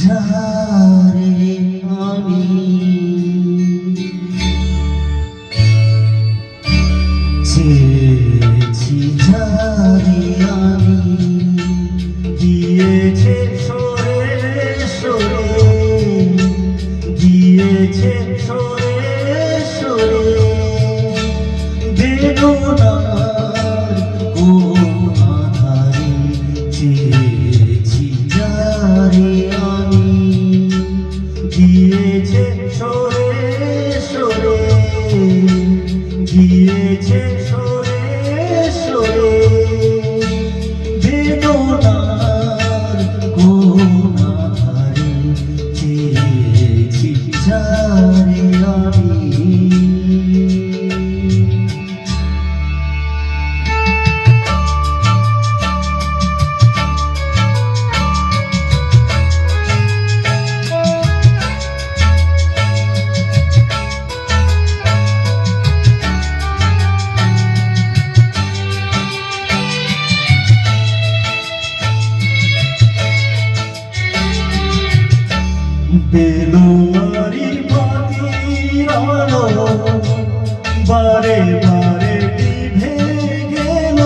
যারে আমি চেয়েছি, যারে আমি গিয়েছে সরে সরে, গিয়েছে সরে সরে বেদনার কোন আধারে চেয়েছি, যারে আমি গিয়েছে সরে সরে, গিয়েছে সরে সরে বেদনার কোন আধারে চেয়েছি, যারে আমি। বেলুয়ারি বাতির আলো বারে বারে নিভে গেল,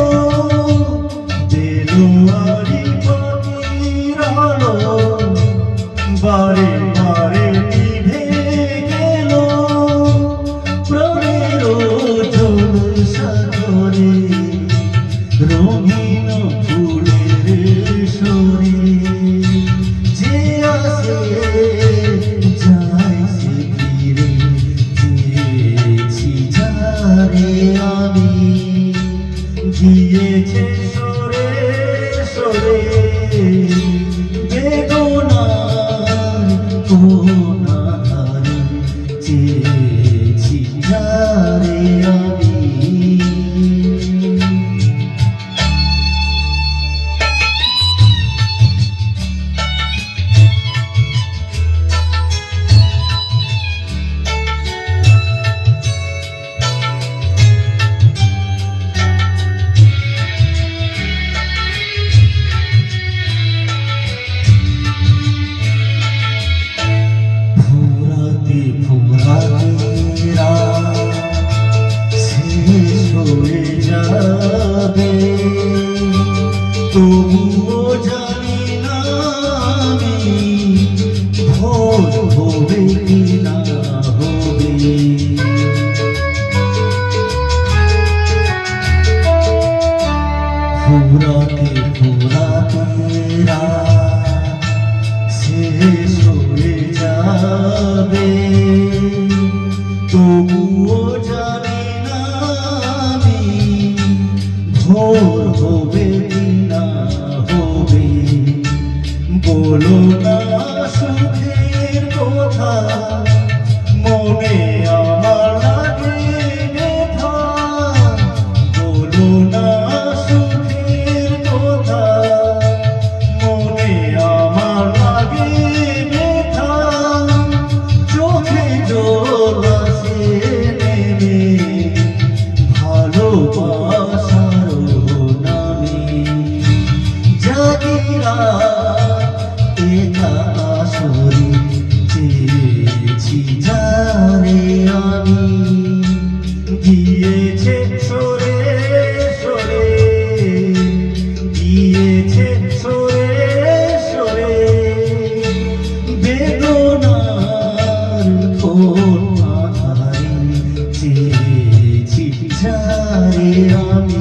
বেলুয়ারি বাতির আলো বারে বারে নিভে গেল, প্রাণের জলসাগরে রঙিন ফুলের সরে যে আসে গিয়েছে সরে সরে বেদনার কোন আধারে চেয়েছি, যারে আমি। শেষ হয়ে যাবে তবুও জানি না আমি ভোর হবে কি না হবে, ফুরাতে ফুরাতে রাত শেষ হয়ে যাবে তবুও জানি না আমি ভোর হবে কি না হবে। বলো না সুখের কথা, মনে আমার লাগে ব্যথা, বলো না সুখের কথা, মনে আমার লাগে ব্যথা, চোখে জল আসে নেমে ভালোবাসার নামে, জাগিরা একা আসরে চেয়েছি, যারে আমি গিয়েছে সরে সরে, গিয়েছে সরে সরে বেদনার কোন আধারে চেয়েছি, যারে আমি।